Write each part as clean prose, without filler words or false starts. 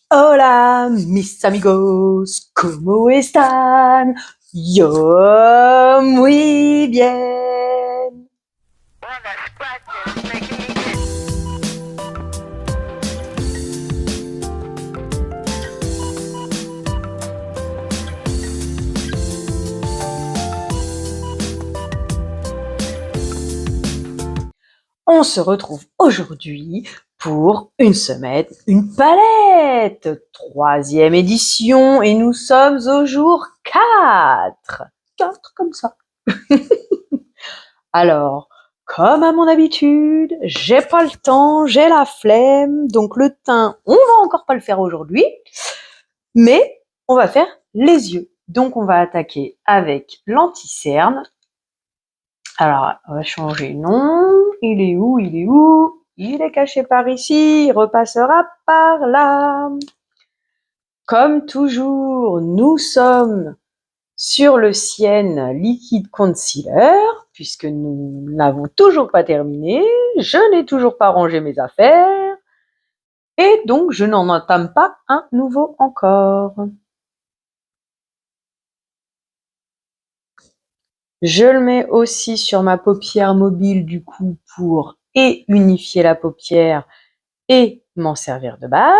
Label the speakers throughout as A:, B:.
A: Hola, mis amigos, ¿cómo están? Yo muy bien. On se retrouve aujourd'hui pour une semaine, une palette, 3e édition, et nous sommes au jour 4. 4 comme ça. Alors, comme à mon habitude, j'ai pas le temps, j'ai la flemme, donc le teint, on va encore pas le faire aujourd'hui, mais on va faire les yeux. Donc on va attaquer avec l'anti-cerne. Alors, on va changer nom. Il est où? Il est où? Il est caché par ici, il repassera par là. Comme toujours, nous sommes sur le Sienne Liquid Concealer, puisque nous n'avons toujours pas terminé, je n'ai toujours pas rangé mes affaires, et donc je n'en entame pas un nouveau encore. Je le mets aussi sur ma paupière mobile du coup pour unifier la paupière et m'en servir de base.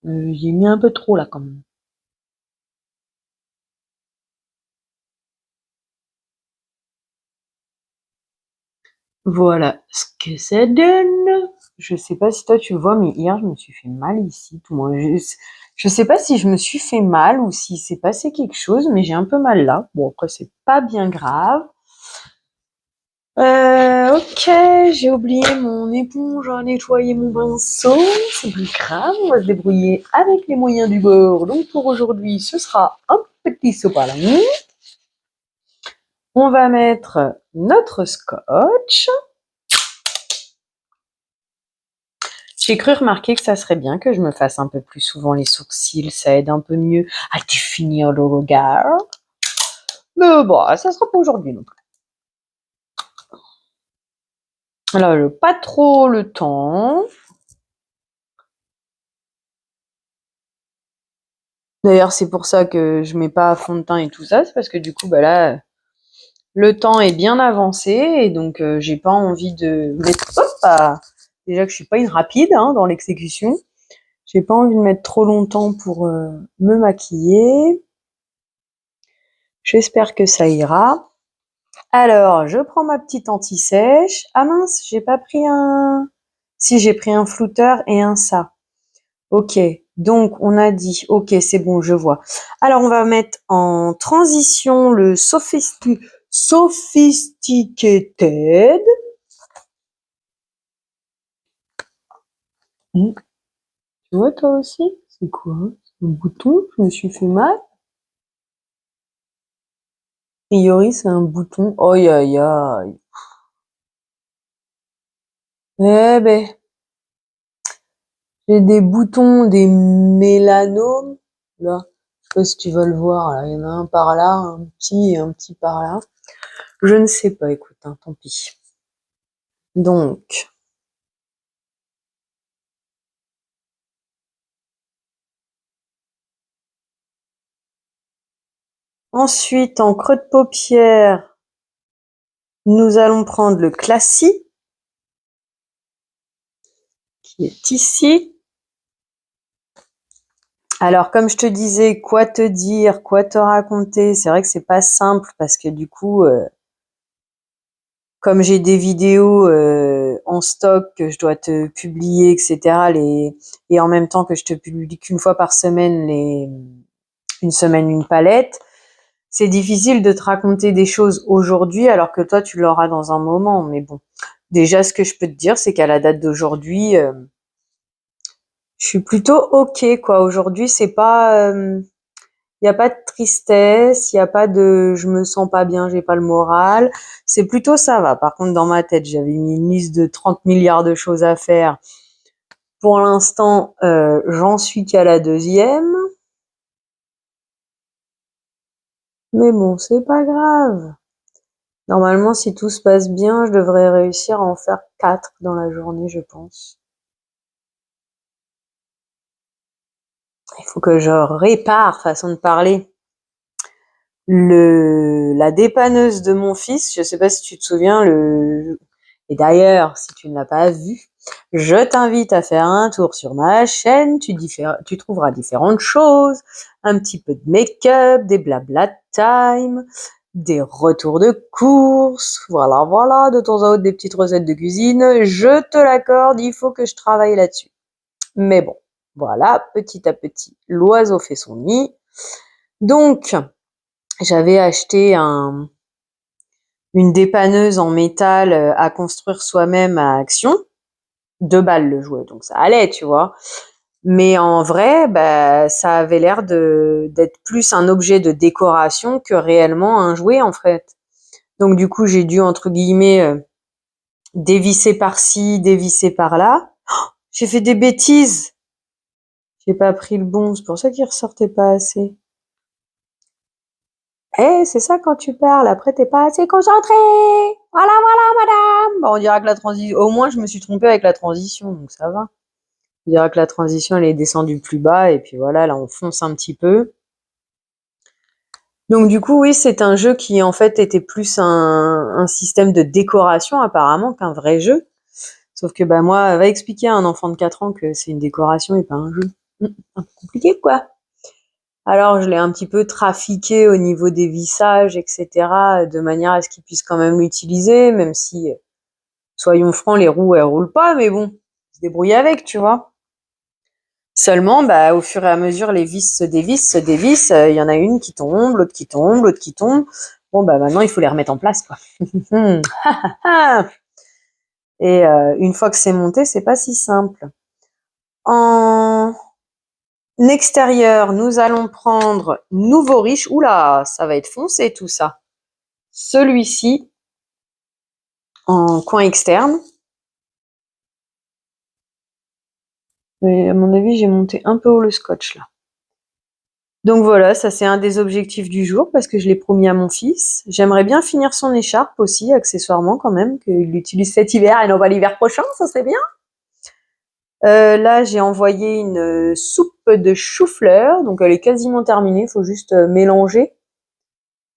A: J'ai mis un peu trop là quand même. Voilà ce que ça donne. Je sais pas si toi tu le vois, mais hier je me suis fait mal ici. Tout moi, je sais pas si je me suis fait mal ou s'il s'est passé quelque chose, mais j'ai un peu mal là. Bon après c'est pas bien grave. Ok, j'ai oublié mon éponge à nettoyer mon pinceau. C'est pas grave, on va se débrouiller avec les moyens du bord. Donc pour aujourd'hui, ce sera un petit sopalin. On va mettre notre scotch. J'ai cru remarquer que ça serait bien que je me fasse un peu plus souvent les sourcils, ça aide un peu mieux à définir le regard. Mais bon, ça sera pas aujourd'hui non plus. Là, j'ai pas trop le temps. D'ailleurs, c'est pour ça que je mets pas fond de teint et tout ça, c'est parce que du coup, bah là, le temps est bien avancé et donc j'ai pas envie de mettre. Déjà que je suis pas une rapide dans l'exécution, j'ai pas envie de mettre trop longtemps pour me maquiller. J'espère que ça ira. Alors, je prends ma petite anti-sèche. Ah mince, j'ai pas pris un. Si, j'ai pris un flouteur et un ça. Ok, donc on a dit, ok, c'est bon, je vois. Alors, on va mettre en transition le Sophisticated. Tu vois, toi aussi? C'est quoi? C'est un bouton? Je me suis fait mal? A priori, c'est un bouton. Aïe, aïe, aïe. Eh ben, j'ai des boutons, des mélanomes. Là, je sais pas si tu vas le voir. Là, il y en a un par là, un petit et un petit par là. Je ne sais pas, écoute, tant pis. Donc, ensuite, en creux de paupière, nous allons prendre le Classy, qui est ici. Alors, comme je te disais, quoi te dire, quoi te raconter, c'est vrai que c'est pas simple parce que du coup, comme j'ai des vidéos en stock que je dois te publier, etc., et en même temps que je te publie qu'une fois par semaine une semaine, une palette, c'est difficile de te raconter des choses aujourd'hui alors que toi, tu l'auras dans un moment. Mais bon, déjà, ce que je peux te dire, c'est qu'à la date d'aujourd'hui, je suis plutôt OK, quoi. Aujourd'hui, c'est pas, il y a pas de tristesse, il y a pas de je me sens pas bien, j'ai pas le moral. C'est plutôt ça va. Par contre, dans ma tête, j'avais mis une liste de 30 milliards de choses à faire. Pour l'instant, j'en suis qu'à la deuxième. Mais bon, c'est pas grave. Normalement, si tout se passe bien, je devrais réussir à en faire 4 dans la journée, je pense. faut que je répare, façon de parler, la dépanneuse de mon fils. Je sais pas si tu te souviens, et d'ailleurs, si tu ne l'as pas vu, je t'invite à faire un tour sur ma chaîne. Tu trouveras différentes choses, un petit peu de make-up, des blabla time, des retours de courses, voilà, de temps à autre des petites recettes de cuisine. Je te l'accorde, il faut que je travaille là-dessus. Mais bon, voilà, petit à petit, l'oiseau fait son nid. Donc, j'avais acheté une dépanneuse en métal à construire soi-même à Action. 2 balles le jouet, donc ça allait, tu vois. Mais en vrai, bah, ça avait l'air d'être plus un objet de décoration que réellement un jouet, en fait. Donc du coup, j'ai dû, entre guillemets, dévisser par-ci, dévisser par-là. Oh, j'ai fait des bêtises. J'ai pas pris le bon, c'est pour ça qu'il ressortait pas assez. C'est ça quand tu parles, après t'es pas assez concentré. Voilà, madame. Bah, on dira que la transition, au moins je me suis trompée avec la transition, donc ça va. On dira que la transition elle est descendue plus bas et puis voilà, là on fonce un petit peu. Donc du coup oui, c'est un jeu qui en fait était plus un système de décoration apparemment qu'un vrai jeu. Sauf que bah moi, va expliquer à un enfant de 4 ans que c'est une décoration et pas un jeu. Un peu compliqué quoi. Alors je l'ai un petit peu trafiqué au niveau des vissages, etc., de manière à ce qu'il puisse quand même l'utiliser, même si, soyons francs, les roues elles roulent pas, mais bon, il se débrouille avec, tu vois. Seulement, bah, au fur et à mesure, les vis se dévissent, il y en a une qui tombe, l'autre qui tombe, l'autre qui tombe. Bon, bah, maintenant, il faut les remettre en place, quoi. Et une fois que c'est monté, c'est pas si simple. En extérieur, nous allons prendre Nouveau Riche. Oula, ça va être foncé tout ça. Celui-ci, en coin externe. Mais à mon avis, j'ai monté un peu haut le scotch là. Donc voilà, ça c'est un des objectifs du jour parce que je l'ai promis à mon fils. J'aimerais bien finir son écharpe aussi, accessoirement quand même, qu'il l'utilise cet hiver et non pas l'hiver prochain, ça serait bien. Là, j'ai envoyé une soupe de chou-fleur, donc elle est quasiment terminée, il faut juste mélanger.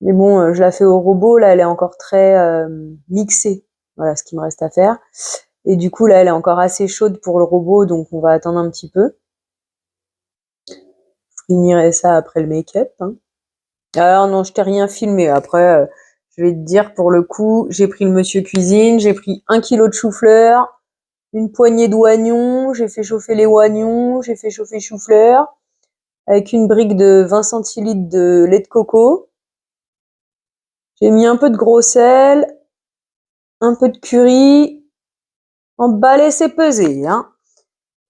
A: Mais bon, je la fais au robot, là elle est encore très mixée. Voilà ce qu'il me reste à faire. Et du coup, là elle est encore assez chaude pour le robot, donc on va attendre un petit peu. Je finirai ça après le make-up. Hein. Alors non, je t'ai rien filmé. Après, je vais te dire pour le coup, j'ai pris le monsieur cuisine, j'ai pris 1 kilo de chou-fleur, une poignée d'oignons, j'ai fait chauffer les oignons, j'ai fait chauffer chou-fleur, avec une brique de 20 centilitres de lait de coco. J'ai mis un peu de gros sel, un peu de curry, emballé c'est pesé, hein.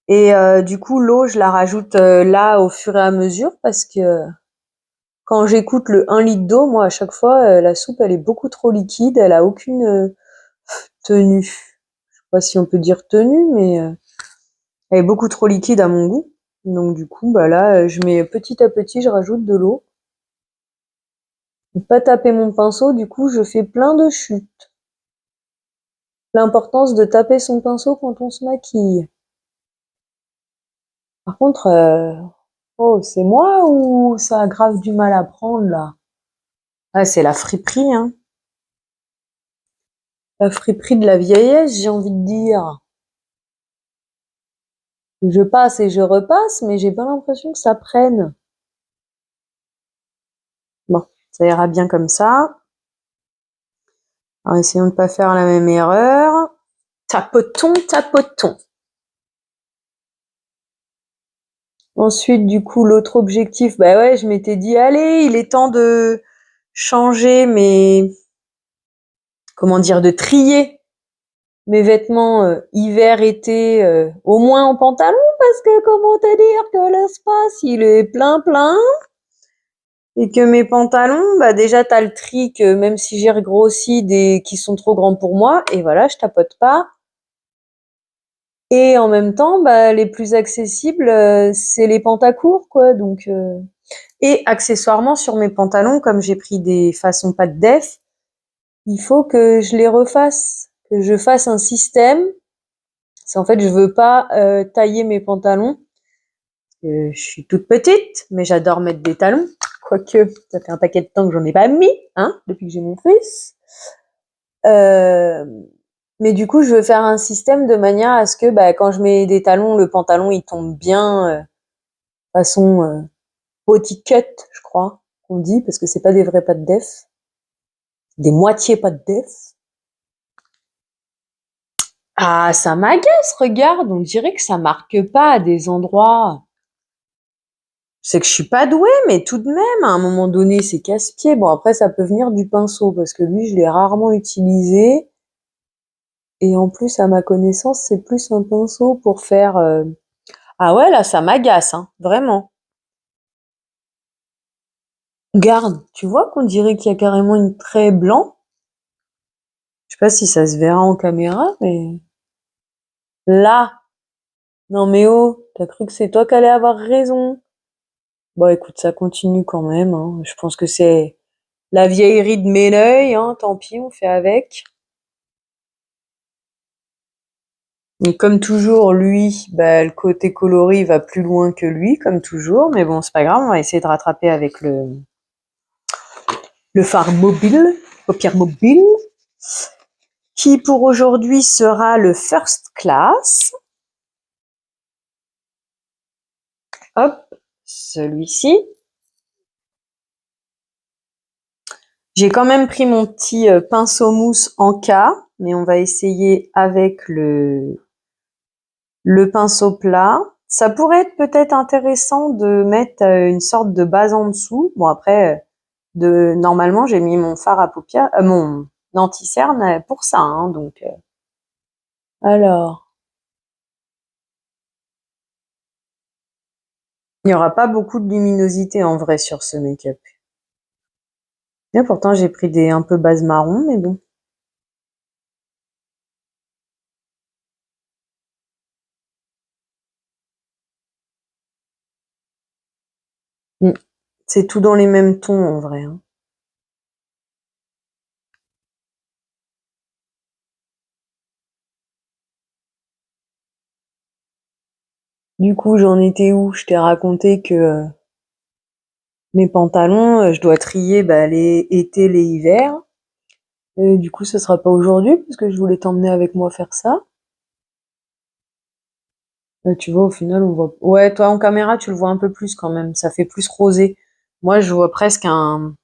A: Et du coup, l'eau, je la rajoute là au fur et à mesure parce que quand j'écoute le 1 litre d'eau, moi, à chaque fois, la soupe, elle est beaucoup trop liquide, elle a aucune tenue. Je sais pas si on peut dire tenue, mais elle est beaucoup trop liquide à mon goût. Donc du coup, bah là, je mets petit à petit, je rajoute de l'eau. Pour pas taper mon pinceau, du coup, je fais plein de chutes. L'importance de taper son pinceau quand on se maquille. Par contre, oh, c'est moi ou ça a grave du mal à prendre là? Ah, c'est la friperie, hein. La friperie de la vieillesse, j'ai envie de dire. Je passe et je repasse, mais j'ai pas l'impression que ça prenne. Bon, ça ira bien comme ça. Alors, essayons de pas faire la même erreur. Tapotons, tapotons. Ensuite, du coup, l'autre objectif, bah ouais, je m'étais dit, allez, il est temps de changer comment dire, de trier mes vêtements hiver-été, au moins en pantalon, parce que comment te dire que l'espace, il est plein. Et que mes pantalons, bah déjà t'as le tri que même si j'ai regrossi des qui sont trop grands pour moi, et voilà, je tapote pas. Et en même temps, bah les plus accessibles, c'est les pantacourts, quoi. Donc et accessoirement sur mes pantalons, comme j'ai pris des façons pas de def, il faut que je les refasse, que je fasse un système. C'est en fait, je veux pas tailler mes pantalons. Je suis toute petite, mais j'adore mettre des talons. Quoique, ça fait un paquet de temps que j'en ai pas mis, hein, depuis que j'ai mon fils. Mais du coup, je veux faire un système de manière à ce que, quand je mets des talons, le pantalon, il tombe bien, façon body cut, je crois, qu'on dit, parce que c'est pas des vrais pas de def. Des moitiés pas de def. Ah, ça m'agace, regarde, on dirait que ça marque pas à des endroits. C'est que je suis pas douée, mais tout de même, à un moment donné, c'est casse-pied. Bon, après, ça peut venir du pinceau, parce que lui, je l'ai rarement utilisé. Et en plus, à ma connaissance, c'est plus un pinceau pour faire... Ah ouais, là, ça m'agace, hein, vraiment. Garde, tu vois qu'on dirait qu'il y a carrément une trait blanc. Je sais pas si ça se verra en caméra, mais... Là! Non mais oh, t'as cru que c'est toi qui allais avoir raison. Bon, écoute, ça continue quand même, hein. Je pense que c'est la vieillerie de Méneuil, hein, tant pis, on fait avec. Et comme toujours, lui, le côté coloré va plus loin que lui, comme toujours. Mais bon, c'est pas grave, on va essayer de rattraper avec le fard mobile, paupière mobile, qui pour aujourd'hui sera le First Class. Hop, celui-ci. J'ai quand même pris mon petit pinceau mousse en K, mais on va essayer avec le pinceau plat. Ça pourrait être peut-être intéressant de mettre une sorte de base en dessous. Bon après, normalement j'ai mis mon fard à paupières, mon anti-cerne pour ça, hein, donc. Alors, il n'y aura pas beaucoup de luminosité en vrai sur ce make-up. Et pourtant j'ai pris des un peu base marron, mais bon. C'est tout dans les mêmes tons en vrai, hein. Du coup, j'en étais où? Je t'ai raconté que mes pantalons, je dois trier les étés, les hivers. Et du coup, ce sera pas aujourd'hui parce que je voulais t'emmener avec moi faire ça. Tu vois, au final, on voit. Ouais, toi en caméra, tu le vois un peu plus quand même. Ça fait plus rosé. Moi, je vois presque un.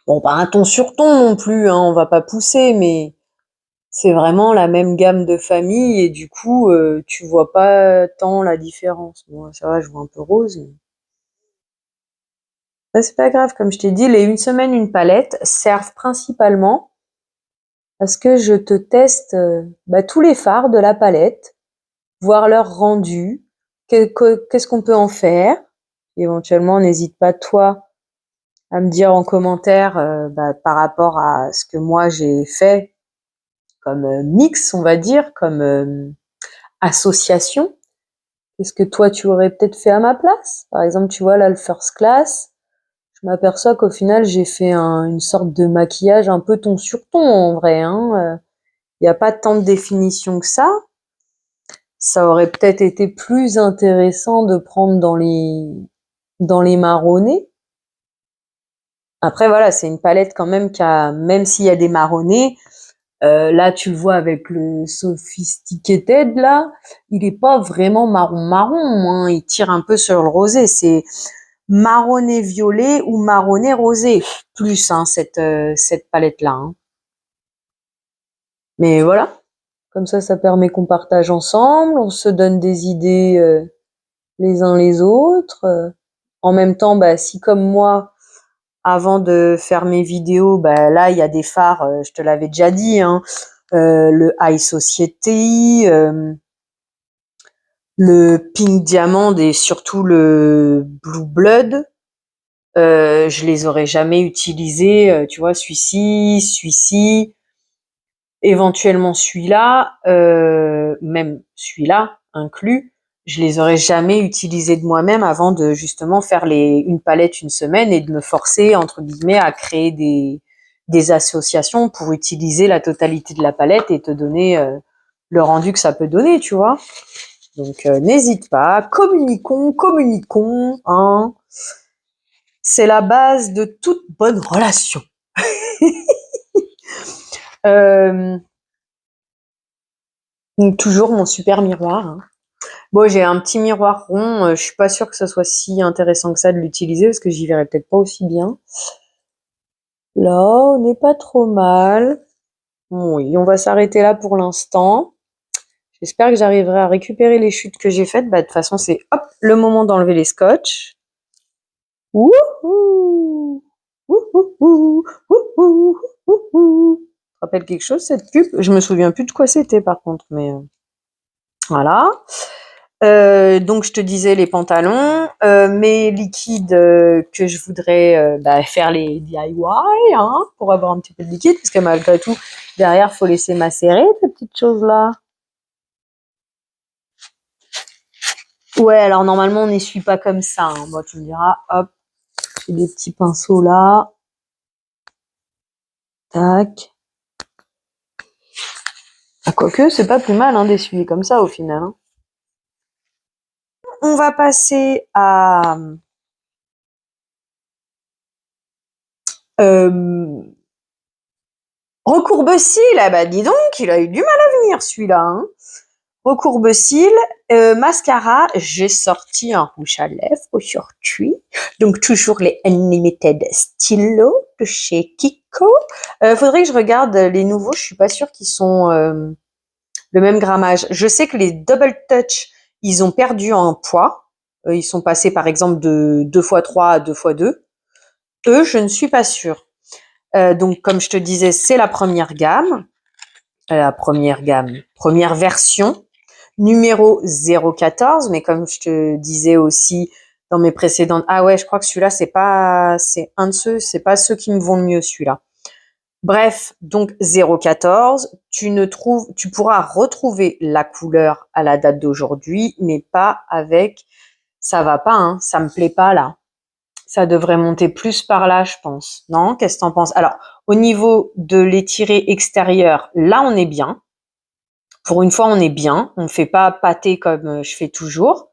A: Bon, pas un ton sur ton non plus, hein. On va pas pousser, mais c'est vraiment la même gamme de famille et du coup, tu vois pas tant la différence. Bon, ça va, je vois un peu rose. Mais... c'est pas grave, comme je t'ai dit, les une semaine, une palette servent principalement à ce que je te teste tous les fards de la palette, voir leur rendu, qu'est-ce qu'on peut en faire. Éventuellement, n'hésite pas toi à me dire en commentaire par rapport à ce que moi j'ai fait comme mix, on va dire, comme association. Qu'est-ce que toi tu aurais peut-être fait à ma place? Par exemple, tu vois là le first class, je m'aperçois qu'au final j'ai fait une sorte de maquillage un peu ton sur ton en vrai, hein. Il n'y a pas tant de définition que ça. Ça aurait peut-être été plus intéressant de prendre dans les marronnés. Après voilà, c'est une palette quand même qui a, même s'il y a des marronnés, là tu le vois avec le Sophisticated là, il est pas vraiment marron, hein, il tire un peu sur le rosé, c'est marronné violet ou marronné rosé plus, hein, cette palette là, hein. Mais voilà, comme ça permet qu'on partage ensemble, on se donne des idées les uns les autres. En même temps, si comme moi, avant de faire mes vidéos, là il y a des fards, je te l'avais déjà dit, hein, le High Society, le Pink Diamond et surtout le Blue Blood. Je les aurais jamais utilisés, tu vois, celui-ci, éventuellement celui-là, même celui-là inclus, je les aurais jamais utilisés de moi-même avant de justement faire une palette une semaine et de me forcer entre guillemets à créer des associations pour utiliser la totalité de la palette et te donner le rendu que ça peut donner, tu vois. Donc, n'hésite pas, communiquons, hein. C'est la base de toute bonne relation. Donc, toujours mon super miroir, hein. Bon, j'ai un petit miroir rond, je suis pas sûre que ça soit si intéressant que ça de l'utiliser, parce que j'y verrai peut-être pas aussi bien. Là, on n'est pas trop mal. Oui, on va s'arrêter là pour l'instant. J'espère que j'arriverai à récupérer les chutes que j'ai faites. Bah, de toute façon, c'est hop, le moment d'enlever les scotch. Wouhou! Wouhou! Wouhou! Wouhou! Ça rappelle quelque chose, cette pub? Je me souviens plus de quoi c'était, par contre, mais voilà. Donc, je te disais les pantalons, mes liquides que je voudrais faire les DIY, hein, pour avoir un petit peu de liquide, parce que malgré tout, derrière, faut laisser macérer ces petites choses-là. Ouais, alors normalement, on n'essuie pas comme ça, hein. Bon, tu me diras, hop, j'ai des petits pinceaux là. Tac. Ah, quoique, c'est pas plus mal hein, d'essuyer comme ça au final, hein. On va passer à recourbe-cils. Ah bah dis donc, il a eu du mal à venir celui-là, hein. Recourbe-cils, mascara, j'ai sorti un rouge à lèvres aujourd'hui. Donc toujours les Unlimited Stylo de chez Kiko. Faudrait que je regarde les nouveaux, je suis pas sûre qu'ils sont le même grammage. Je sais que les Double Touch, ils ont perdu en poids. Ils sont passés par exemple de 2x3 à 2x2. Eux, je ne suis pas sûre. Donc comme je te disais, c'est la première gamme. Première version. Numéro 014, mais comme je te disais aussi dans mes précédentes, ah ouais, je crois que celui-là, c'est un de ceux, c'est pas ceux qui me vont le mieux, celui-là. Bref, donc 014, tu pourras retrouver la couleur à la date d'aujourd'hui, mais pas avec, ça va pas, hein, ça me plaît pas là. Ça devrait monter plus par là, je pense. Non? Qu'est-ce que t'en penses? Alors, au niveau de l'étiré extérieur, là, on est bien. Pour une fois, on est bien. On ne fait pas pâter comme je fais toujours.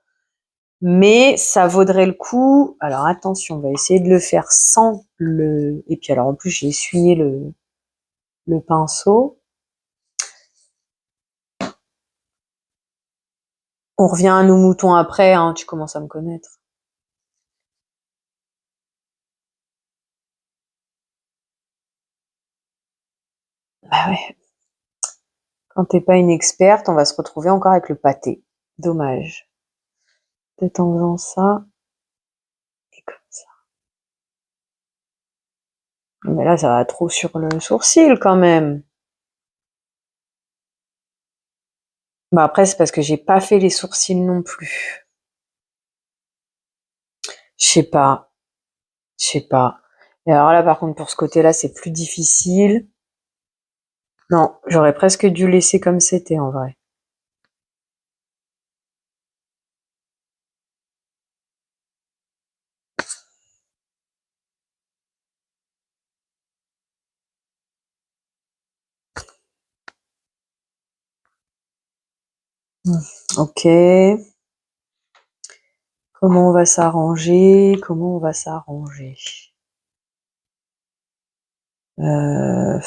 A: Mais ça vaudrait le coup. Alors attention, on va essayer de le faire sans le. Et puis alors en plus, j'ai essuyé le pinceau. On revient à nos moutons après, hein, tu commences à me connaître. Bah ouais. Quand t'es pas une experte, on va se retrouver encore avec le pâté. Dommage. Peut-être en faisant ça. Et comme ça. Mais là, ça va trop sur le sourcil quand même. Bah après, c'est parce que j'ai pas fait les sourcils non plus. Je sais pas. Je sais pas. Et alors là, par contre, pour ce côté-là, c'est plus difficile. Non, j'aurais presque dû laisser comme c'était en vrai. Ok. Comment on va s'arranger? Comment on va s'arranger? Euh...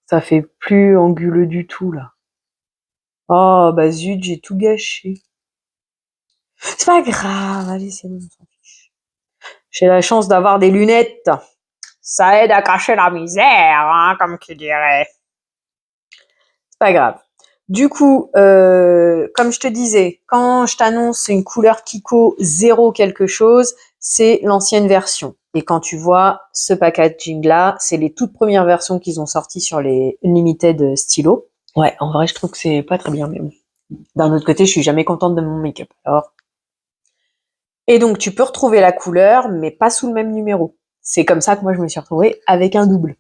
A: Ça fait plus anguleux du tout là. Oh bah zut, j'ai tout gâché. C'est pas grave, allez, c'est bon, on s'en fiche. J'ai la chance d'avoir des lunettes. Ça aide à cacher la misère, hein, comme tu dirais. C'est pas grave. Du coup, comme je te disais, quand je t'annonce une couleur Kiko 0 quelque chose, c'est l'ancienne version. Et quand tu vois ce packaging-là, c'est les toutes premières versions qu'ils ont sorties sur les Unlimited stylos. Ouais, en vrai, je trouve que c'est pas très bien, mais bon. D'un autre côté, je suis jamais contente de mon make-up. Alors. Et donc, tu peux retrouver la couleur, mais pas sous le même numéro. C'est comme ça que moi, je me suis retrouvée avec un double.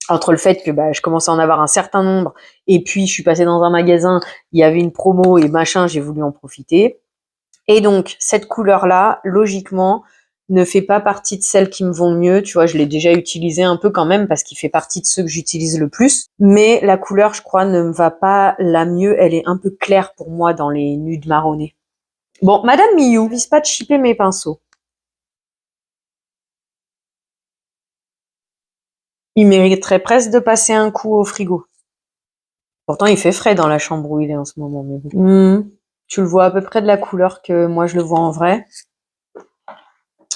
A: Entre le fait que je commençais à en avoir un certain nombre, et puis je suis passée dans un magasin, il y avait une promo et machin, j'ai voulu en profiter. Et donc, cette couleur-là, logiquement, ne fait pas partie de celles qui me vont mieux. Tu vois, je l'ai déjà utilisé un peu quand même parce qu'il fait partie de ceux que j'utilise le plus. Mais la couleur, je crois, ne me va pas la mieux. Elle est un peu claire pour moi dans les nudes marronnées. Bon, Madame Miou, vise pas de chipper mes pinceaux. Il mériterait presque de passer un coup au frigo. Pourtant, il fait frais dans la chambre où il est en ce moment. Mais bon. Tu le vois à peu près de la couleur que moi je le vois en vrai.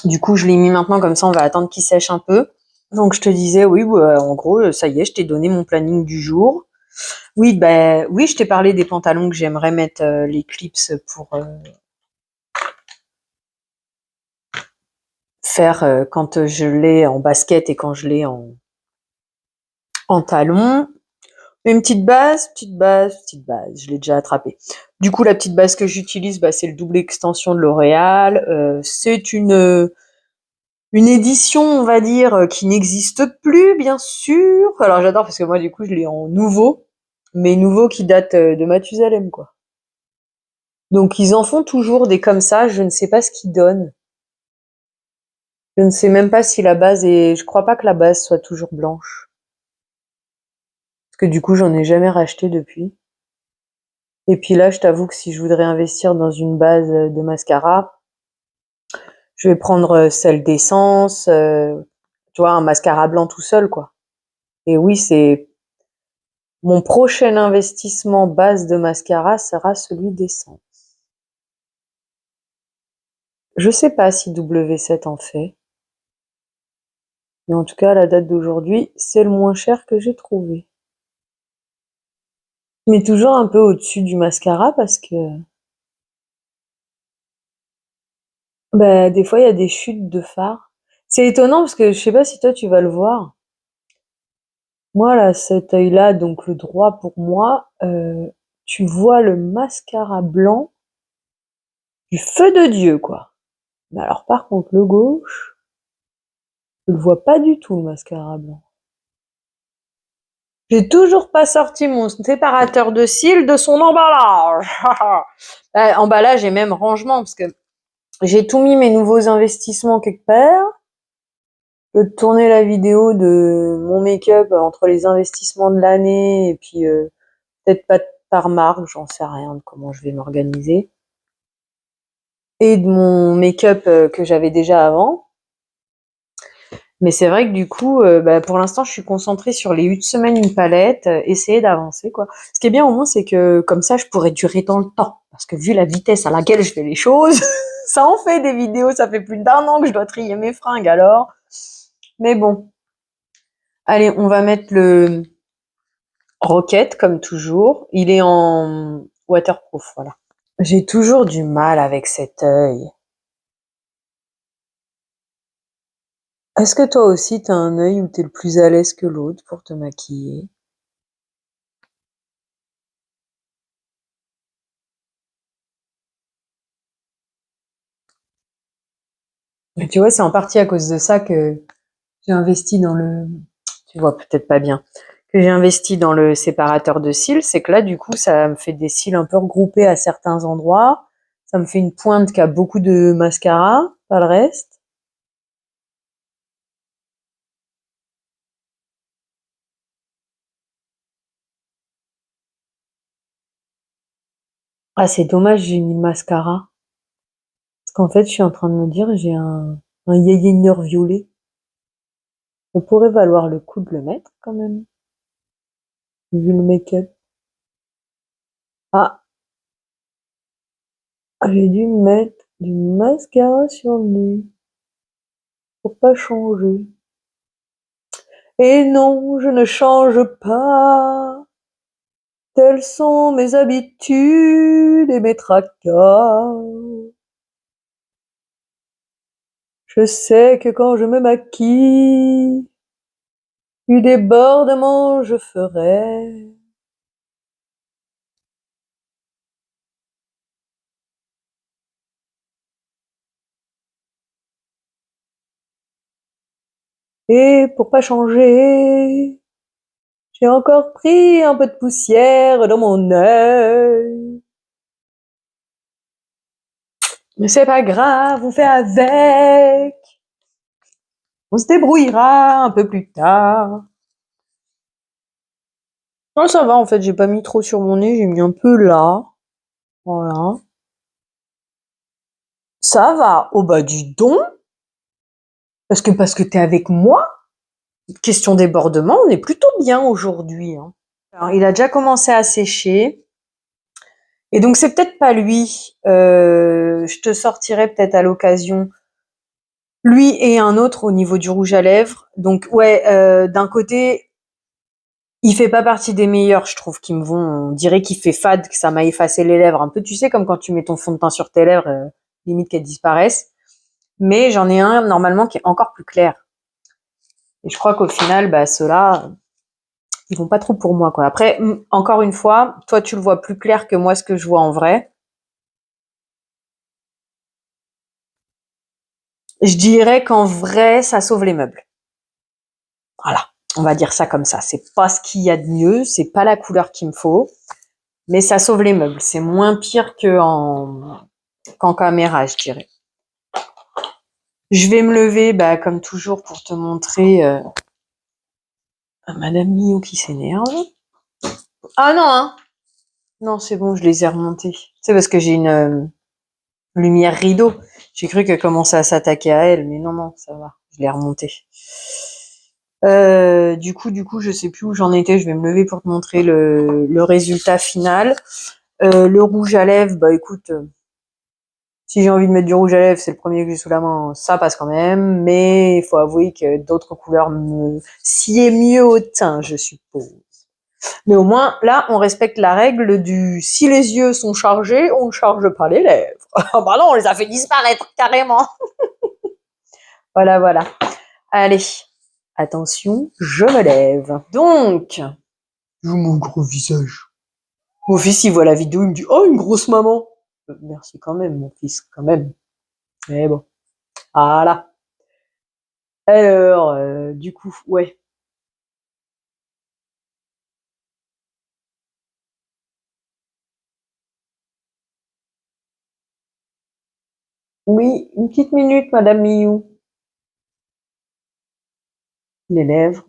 A: Du coup, je l'ai mis maintenant, comme ça on va attendre qu'il sèche un peu. Donc je te disais, oui, en gros, ça y est, je t'ai donné mon planning du jour. Oui, oui, je t'ai parlé des pantalons que j'aimerais mettre les clips pour faire quand je l'ai en basket et quand je l'ai en talon. Une petite base, petite base, petite base. Je l'ai déjà attrapé. Du coup, la petite base que j'utilise, c'est le double extension de L'Oréal. C'est une édition, on va dire, qui n'existe plus, bien sûr. Alors j'adore parce que moi, du coup, je l'ai en nouveau, mais nouveau qui date de Mathusalem, quoi. Donc ils en font toujours des comme ça. Je ne sais pas ce qu'ils donnent. Je ne sais même pas si la base est. Je crois pas que la base soit toujours blanche. Parce que du coup, j'en ai jamais racheté depuis. Et puis là, je t'avoue que si je voudrais investir dans une base de mascara, je vais prendre celle d'Essence, tu vois, un mascara blanc tout seul, quoi. Et oui, c'est mon prochain investissement base de mascara sera celui d'Essence. Je sais pas si W7 en fait, mais en tout cas, à la date d'aujourd'hui, c'est le moins cher que j'ai trouvé. Mais toujours un peu au-dessus du mascara parce que des fois il y a des chutes de fard. C'est étonnant parce que je sais pas si toi tu vas le voir. Moi là, cet œil-là, donc le droit pour moi, tu vois le mascara blanc du feu de Dieu, quoi. Mais alors par contre le gauche, je le vois pas du tout le mascara blanc. J'ai toujours pas sorti mon séparateur de cils de son emballage. Emballage et même rangement parce que j'ai tout mis mes nouveaux investissements quelque part. Je peux te tourner la vidéo de mon make-up entre les investissements de l'année et puis peut-être pas par marque, j'en sais rien de comment je vais m'organiser. Et de mon make-up que j'avais déjà avant. Mais c'est vrai que du coup, pour l'instant, je suis concentrée sur les 8 semaines, une palette, essayer d'avancer, quoi. Ce qui est bien au moins, c'est que comme ça, je pourrais durer dans le temps. Parce que vu la vitesse à laquelle je fais les choses, ça en fait des vidéos, ça fait plus d'1 an que je dois trier mes fringues alors. Mais bon. Allez, on va mettre le Rocket comme toujours. Il est en waterproof, voilà. J'ai toujours du mal avec cet œil. Est-ce que toi aussi t'as un œil où t'es le plus à l'aise que l'autre pour te maquiller? Et tu vois, c'est en partie à cause de ça que j'ai investi dans le, tu vois peut-être pas bien, que j'ai investi dans le séparateur de cils, c'est que là, du coup, ça me fait des cils un peu regroupés à certains endroits. Ça me fait une pointe qui a beaucoup de mascara, pas le reste. Ah, c'est dommage, j'ai mis le mascara. Parce qu'en fait, je suis en train de me dire, j'ai un eyeliner violet. On pourrait valoir le coup de le mettre quand même, vu le make-up. Ah, j'ai dû mettre du mascara sur le nez pour pas changer. Et non, je ne change pas. Telles sont mes habitudes et mes tracas. Je sais que quand je me maquille, du débordement je ferai. Et pour pas changer, J'ai encore pris un peu de poussière dans mon œil. Mais c'est pas grave, on fait avec. On se débrouillera un peu plus tard. Non, ça va, en fait, j'ai pas mis trop sur mon nez, j'ai mis un peu là. Voilà. Ça va. Oh bah dis donc. Parce que t'es avec moi. Question débordement, on est plutôt bien aujourd'hui. Hein. Alors, il a déjà commencé à sécher. Et donc, c'est peut-être pas lui. Je te sortirai peut-être à l'occasion. Lui et un autre au niveau du rouge à lèvres. Donc, ouais, d'un côté, il fait pas partie des meilleurs, je trouve, qui me vont. On dirait qu'il fait fade, que ça m'a effacé les lèvres. Un peu, tu sais, comme quand tu mets ton fond de teint sur tes lèvres, limite qu'elles disparaissent. Mais j'en ai un, normalement, qui est encore plus clair. Et je crois qu'au final, bah, ceux-là, ils vont pas trop pour moi, quoi. Après, encore une fois, toi, tu le vois plus clair que moi, ce que je vois en vrai. Je dirais qu'en vrai, ça sauve les meubles. Voilà. On va dire ça comme ça. C'est pas ce qu'il y a de mieux, c'est pas la couleur qu'il me faut, mais ça sauve les meubles. C'est moins pire qu'en caméra, je dirais. Je vais me lever, bah, comme toujours, pour te montrer Madame Mio qui s'énerve. Ah non, hein. Non, c'est bon, je les ai remontés. C'est parce que j'ai une lumière rideau. J'ai cru qu'elle commençait à s'attaquer à elle, mais non, non, ça va. Je l'ai remontée. Du coup, je sais plus où j'en étais. Je vais me lever pour te montrer le résultat final. Le rouge à lèvres, bah écoute, si j'ai envie de mettre du rouge à lèvres, c'est le premier que j'ai sous la main, ça passe quand même. Mais il faut avouer que d'autres couleurs me sied mieux au teint, je suppose. Mais au moins, là, on respecte la règle du si les yeux sont chargés, on ne charge pas les lèvres. Ah bah non, on les a fait disparaître carrément. Voilà, voilà. Allez, attention, je me lève. Donc, je mon gros visage. Mon fils, il voit la vidéo, il me dit « Oh, une grosse maman !» Merci quand même, mon fils, quand même. Mais bon, voilà. Alors, du coup, ouais. Oui, une petite minute, Madame Miou. Les lèvres.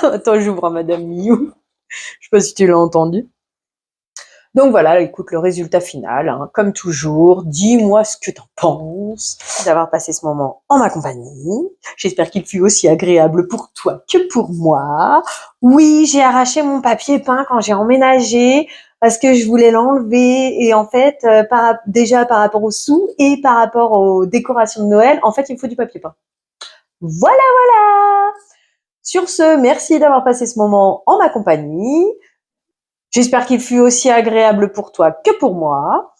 A: Attends, j'ouvre à Madame Miou. Je sais pas si tu l'as entendu. Donc voilà, écoute le résultat final, hein, comme toujours. Dis-moi ce que t'en penses d'avoir passé ce moment en ma compagnie. J'espère qu'il fut aussi agréable pour toi que pour moi. Oui, j'ai arraché mon papier peint quand j'ai emménagé parce que je voulais l'enlever et en fait, déjà par rapport aux sous et par rapport aux décorations de Noël, en fait, il me faut du papier peint. Voilà, voilà. Sur ce, merci d'avoir passé ce moment en ma compagnie. J'espère qu'il fut aussi agréable pour toi que pour moi.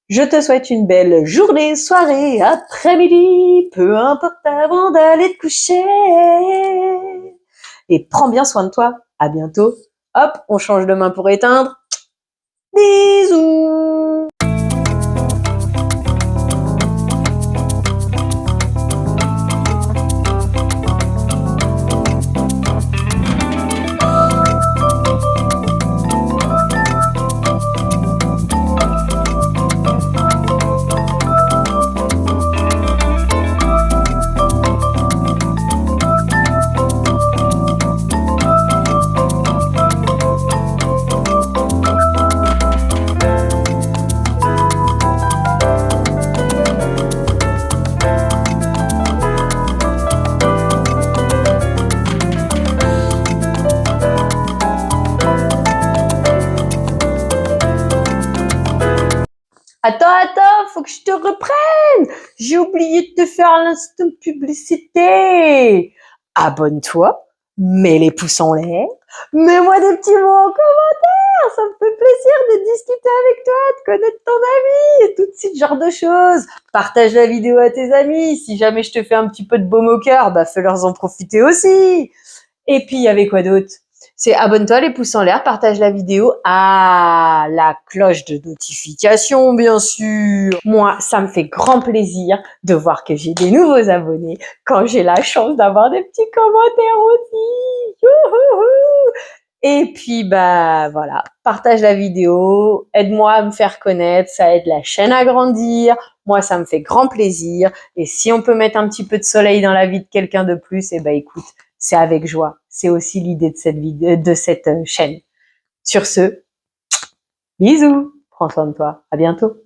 A: Je te souhaite une belle journée, soirée, après-midi, peu importe avant d'aller te coucher. Et prends bien soin de toi. À bientôt. Hop, on change de main pour éteindre. Bisous. Attends, faut que je te reprenne. J'ai oublié de te faire l'instant publicité. Abonne-toi, mets les pouces en l'air, mets-moi des petits mots en commentaire. Ça me fait plaisir de discuter avec toi, de connaître ton ami et tout ce genre de choses. Partage la vidéo à tes amis. Si jamais je te fais un petit peu de baume au cœur, bah fais-leur en profiter aussi. Et puis, il y avait quoi d'autre? C'est abonne-toi, les pouces en l'air, partage la vidéo, la cloche de notification, bien sûr. Moi, ça me fait grand plaisir de voir que j'ai des nouveaux abonnés quand j'ai la chance d'avoir des petits commentaires aussi. Youhouhou. Et puis, bah voilà, partage la vidéo, aide-moi à me faire connaître, ça aide la chaîne à grandir. Moi, ça me fait grand plaisir. Et si on peut mettre un petit peu de soleil dans la vie de quelqu'un de plus, eh ben écoute, c'est avec joie. C'est aussi l'idée de cette vidéo, de cette chaîne. Sur ce, bisous, prends soin de toi, à bientôt.